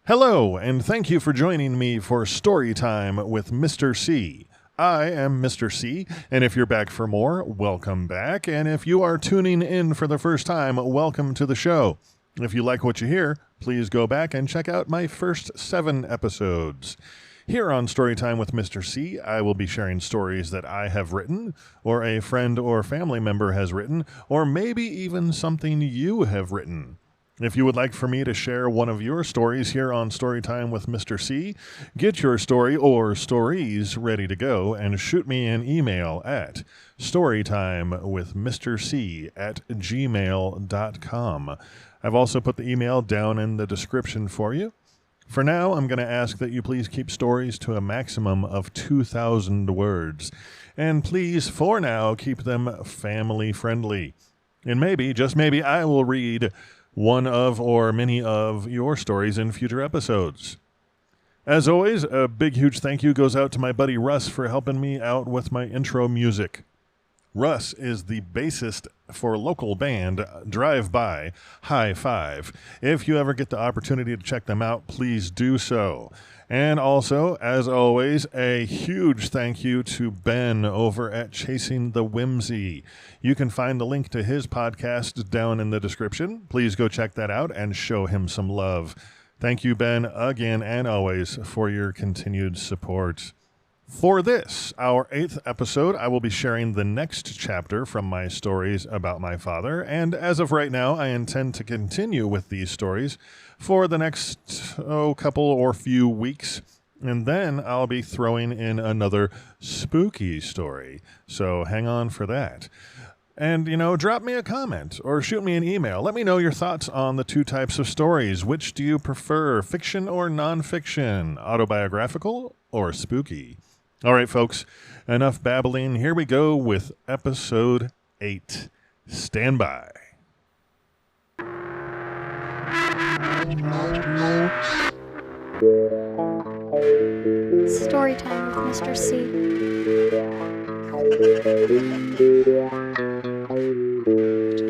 Hello, and thank you for joining me for Storytime with Mr. C. I am Mr. C, and if you're back for more, welcome back. And if you are tuning in for the first time, welcome to the show. If you like what you hear, please go back and check out my first 7 episodes. Here on Storytime with Mr. C, I will be sharing stories that I have written, or a friend or family member has written, or maybe even something you have written. If you would like for me to share one of your stories here on Storytime with Mr. C, get your story or stories ready to go and shoot me an email at storytimewithmisterc@gmail.com. I've also put the email down in the description for you. For now, I'm going to ask that you please keep stories to a maximum of 2,000 words. And please, for now, keep them family-friendly. And maybe, just maybe, I will read one of or many of your stories in future episodes. As always, a big, huge thank you goes out to my buddy Russ for helping me out with my intro music. Russ is the bassist for local band Drive By High Five. If you ever get the opportunity to check them out, please do so. And also, as always, a huge thank you to Ben over at Chasing the Whimsy. You can find the link to his podcast down in the description. Please go check that out and show him some love. Thank you, Ben, again and always, for your continued support. For this, our 8th episode, I will be sharing the next chapter from my stories about my father, and as of right now, I intend to continue with these stories for the next couple or few weeks, and then I'll be throwing in another spooky story, so hang on for that. And, drop me a comment or shoot me an email. Let me know your thoughts on the 2 types of stories. Which do you prefer, fiction or nonfiction, autobiographical or spooky? All right, folks, enough babbling. Here we go with episode 8. Stand by. Storytime with Mr. C.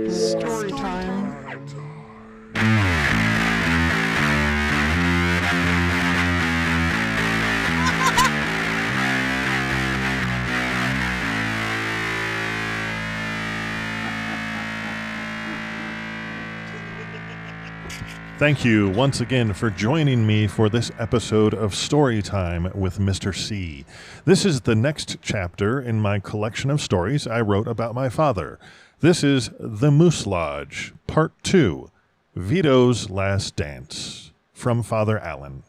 Storytime. Thank you once again for joining me for this episode of Storytime with Mr. C. This is the next chapter in my collection of stories I wrote about my father. This is The Moose Lodge, Part 2, Vito's Last Dance, from Father Allen.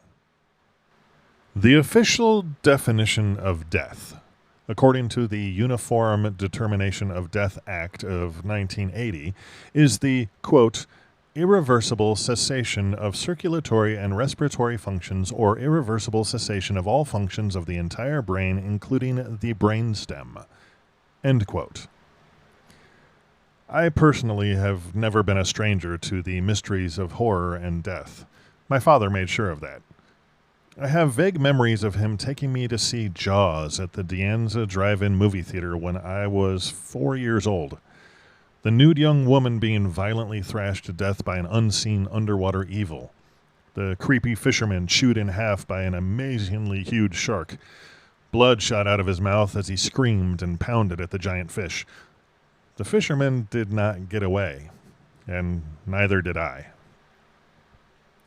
The official definition of death, according to the Uniform Determination of Death Act of 1980, is the, quote, irreversible cessation of circulatory and respiratory functions or irreversible cessation of all functions of the entire brain, including the brainstem. End quote. I personally have never been a stranger to the mysteries of horror and death. My father made sure of that. I have vague memories of him taking me to see Jaws at the De Anza Drive-In movie theater when I was 4 years old. The nude young woman being violently thrashed to death by an unseen underwater evil. The creepy fisherman chewed in half by an amazingly huge shark. Blood shot out of his mouth as he screamed and pounded at the giant fish. The fisherman did not get away, and neither did I.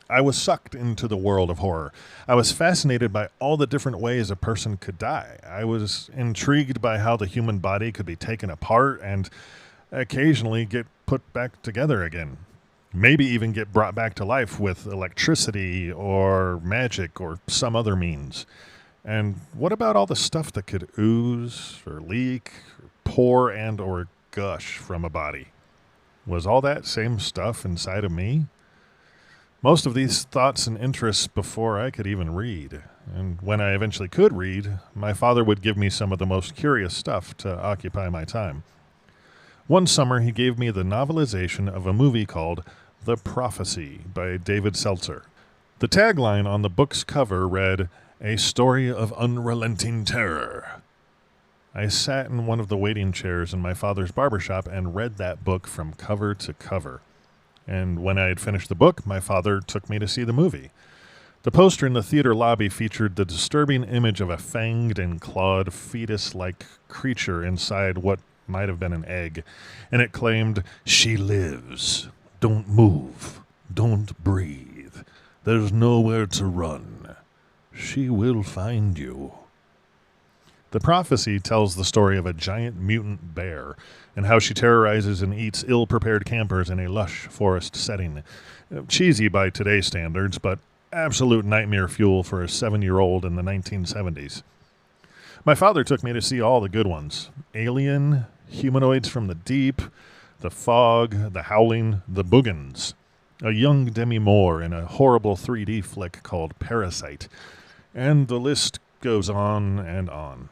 I was sucked into the world of horror. I was fascinated by all the different ways a person could die. I was intrigued by how the human body could be taken apart and occasionally get put back together again. Maybe even get brought back to life with electricity or magic or some other means. And what about all the stuff that could ooze or leak or pour and or gush from a body? Was all that same stuff inside of me? Most of these thoughts and interests before I could even read. And when I eventually could read, my father would give me some of the most curious stuff to occupy my time. One summer, he gave me the novelization of a movie called The Prophecy by David Seltzer. The tagline on the book's cover read, "A story of unrelenting terror." I sat in one of the waiting chairs in my father's barbershop and read that book from cover to cover. And when I had finished the book, my father took me to see the movie. The poster in the theater lobby featured the disturbing image of a fanged and clawed fetus-like creature inside what might have been an egg, and it claimed, "She lives. Don't move. Don't breathe. There's nowhere to run. She will find you." The prophecy tells the story of a giant mutant bear and how she terrorizes and eats ill-prepared campers in a lush forest setting. Cheesy by today's standards, but absolute nightmare fuel for a 7-year-old in the 1970s. My father took me to see all the good ones. Alien, Humanoids from the Deep, The Fog, The Howling, The Boogans, a young Demi Moore in a horrible 3D flick called Parasite, and the list goes on and on.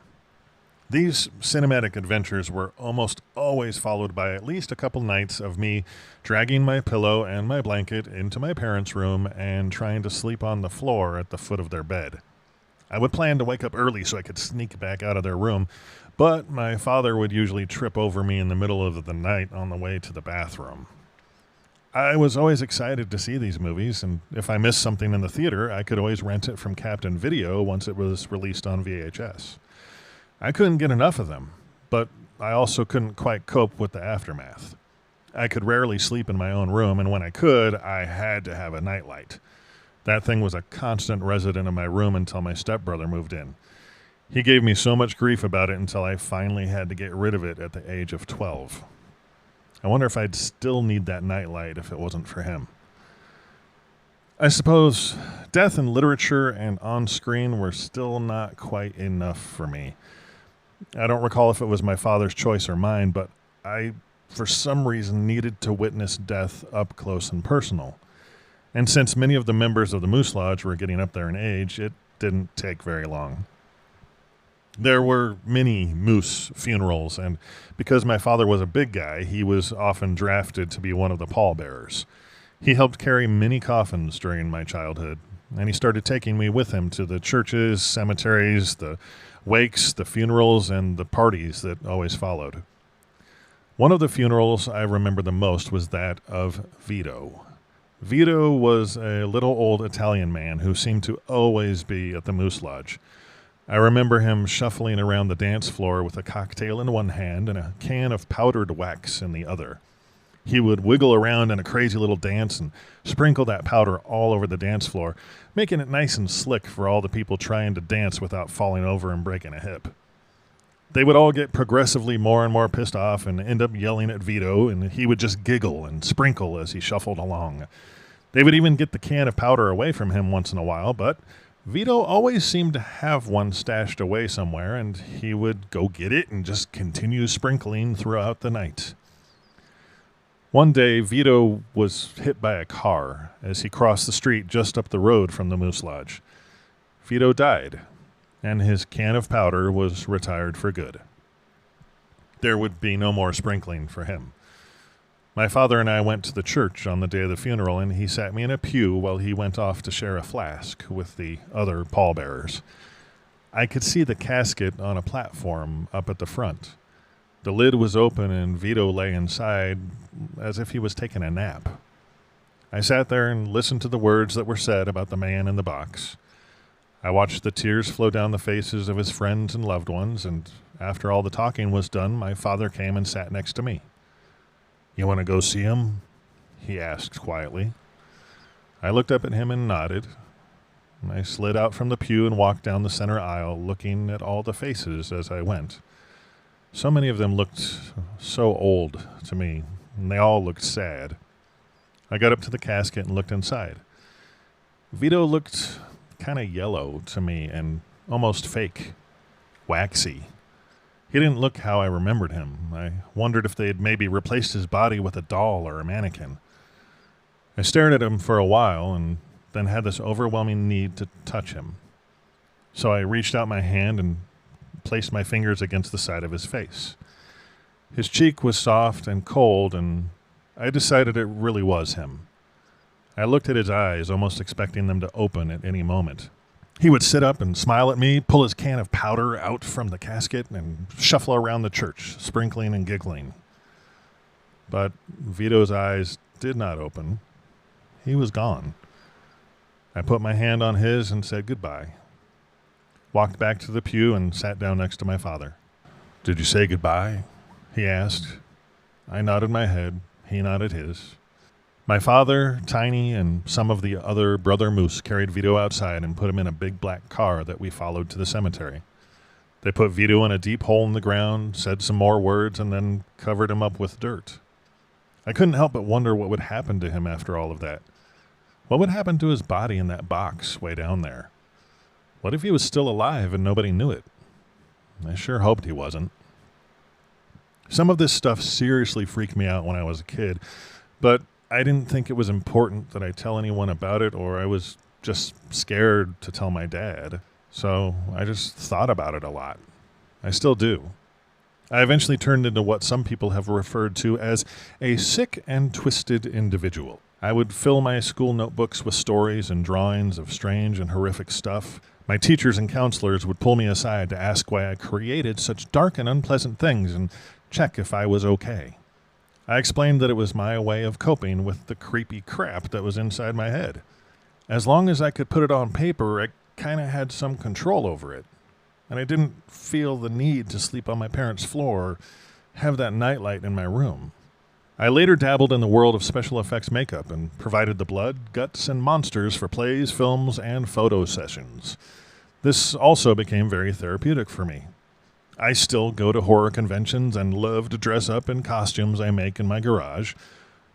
These cinematic adventures were almost always followed by at least a couple nights of me dragging my pillow and my blanket into my parents' room and trying to sleep on the floor at the foot of their bed. I would plan to wake up early so I could sneak back out of their room, but my father would usually trip over me in the middle of the night on the way to the bathroom. I was always excited to see these movies, and if I missed something in the theater, I could always rent it from Captain Video once it was released on VHS. I couldn't get enough of them, but I also couldn't quite cope with the aftermath. I could rarely sleep in my own room, and when I could, I had to have a nightlight. That thing was a constant resident of my room until my stepbrother moved in. He gave me so much grief about it until I finally had to get rid of it at the age of 12. I wonder if I'd still need that nightlight if it wasn't for him. I suppose death in literature and on screen were still not quite enough for me. I don't recall if it was my father's choice or mine, but I, for some reason, needed to witness death up close and personal. And since many of the members of the Moose Lodge were getting up there in age, it didn't take very long. There were many moose funerals, and because my father was a big guy, he was often drafted to be one of the pallbearers. He helped carry many coffins during my childhood, and he started taking me with him to the churches, cemeteries, the wakes, the funerals, and the parties that always followed. One of the funerals I remember the most was that of Vito. Vito was a little old Italian man who seemed to always be at the Moose Lodge. I remember him shuffling around the dance floor with a cocktail in one hand and a can of powdered wax in the other. He would wiggle around in a crazy little dance and sprinkle that powder all over the dance floor, making it nice and slick for all the people trying to dance without falling over and breaking a hip. They would all get progressively more and more pissed off and end up yelling at Vito, and he would just giggle and sprinkle as he shuffled along. They would even get the can of powder away from him once in a while, but Vito always seemed to have one stashed away somewhere, and he would go get it and just continue sprinkling throughout the night. One day, Vito was hit by a car as he crossed the street just up the road from the Moose Lodge. Vito died, and his can of powder was retired for good. There would be no more sprinkling for him. My father and I went to the church on the day of the funeral, and he sat me in a pew while he went off to share a flask with the other pallbearers. I could see the casket on a platform up at the front. The lid was open, and Vito lay inside as if he was taking a nap. I sat there and listened to the words that were said about the man in the box. I watched the tears flow down the faces of his friends and loved ones, and after all the talking was done, my father came and sat next to me. "You want to go see him?" he asked quietly. I looked up at him and nodded. I slid out from the pew and walked down the center aisle, looking at all the faces as I went. So many of them looked so old to me, and they all looked sad. I got up to the casket and looked inside. Vito looked kind of yellow to me and almost fake, waxy. He didn't look how I remembered him. I wondered if they'd maybe replaced his body with a doll or a mannequin. I stared at him for a while and then had this overwhelming need to touch him. So I reached out my hand and placed my fingers against the side of his face. His cheek was soft and cold, and I decided it really was him. I looked at his eyes, almost expecting them to open at any moment. He would sit up and smile at me, pull his can of powder out from the casket, and shuffle around the church, sprinkling and giggling. But Vito's eyes did not open. He was gone. I put my hand on his and said goodbye. Walked back to the pew and sat down next to my father. "Did you say goodbye?" he asked. I nodded my head. He nodded his. My father, Tiny, and some of the other brother moose carried Vito outside and put him in a big black car that we followed to the cemetery. They put Vito in a deep hole in the ground, said some more words, and then covered him up with dirt. I couldn't help but wonder what would happen to him after all of that. What would happen to his body in that box way down there? What if he was still alive and nobody knew it? I sure hoped he wasn't. Some of this stuff seriously freaked me out when I was a kid, but I didn't think it was important that I tell anyone about it, or I was just scared to tell my dad. So I just thought about it a lot. I still do. I eventually turned into what some people have referred to as a sick and twisted individual. I would fill my school notebooks with stories and drawings of strange and horrific stuff. My teachers and counselors would pull me aside to ask why I created such dark and unpleasant things and check if I was okay. I explained that it was my way of coping with the creepy crap that was inside my head. As long as I could put it on paper, I kind of had some control over it. And I didn't feel the need to sleep on my parents' floor or have that nightlight in my room. I later dabbled in the world of special effects makeup and provided the blood, guts, and monsters for plays, films, and photo sessions. This also became very therapeutic for me. I still go to horror conventions and love to dress up in costumes I make in my garage.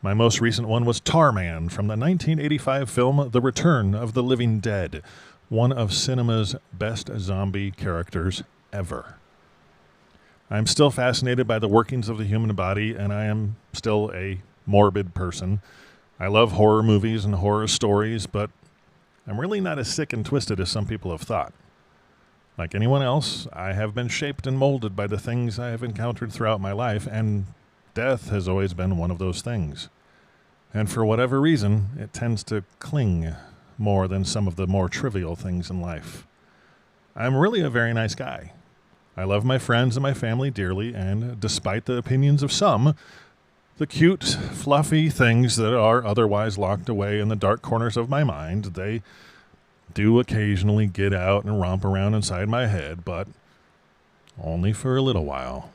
My most recent one was Tarman from the 1985 film The Return of the Living Dead, one of cinema's best zombie characters ever. I'm still fascinated by the workings of the human body, and I am still a morbid person. I love horror movies and horror stories, but I'm really not as sick and twisted as some people have thought. Like anyone else, I have been shaped and molded by the things I have encountered throughout my life, and death has always been one of those things. And for whatever reason, it tends to cling more than some of the more trivial things in life. I'm really a very nice guy. I love my friends and my family dearly, and despite the opinions of some, the cute, fluffy things that are otherwise locked away in the dark corners of my mind, they do occasionally get out and romp around inside my head, but only for a little while.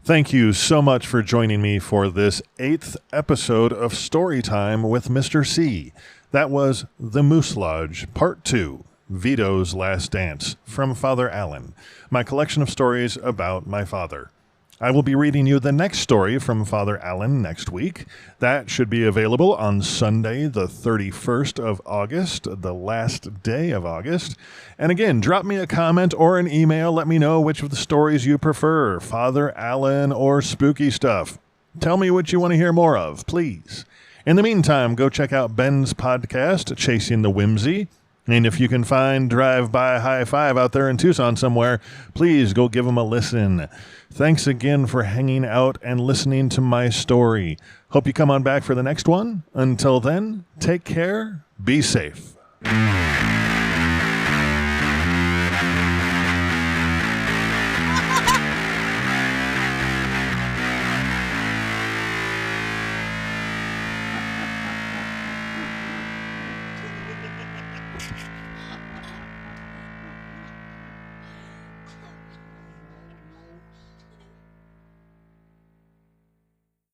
Thank you so much for joining me for this 8th episode of Storytime with Mr. C. That was The Moose Lodge, Part 2. Vito's Last Dance, from Father Allen, my collection of stories about my father. I will be reading you the next story from Father Allen next week. That should be available on Sunday, the 31st of August, the last day of August. And again, drop me a comment or an email. Let me know which of the stories you prefer, Father Allen or spooky stuff. Tell me what you want to hear more of, please. In the meantime, go check out Ben's podcast, Chasing the Whimsy. And if you can find Drive-By High Five out there in Tucson somewhere, please go give them a listen. Thanks again for hanging out and listening to my story. Hope you come on back for the next one. Until then, take care, be safe.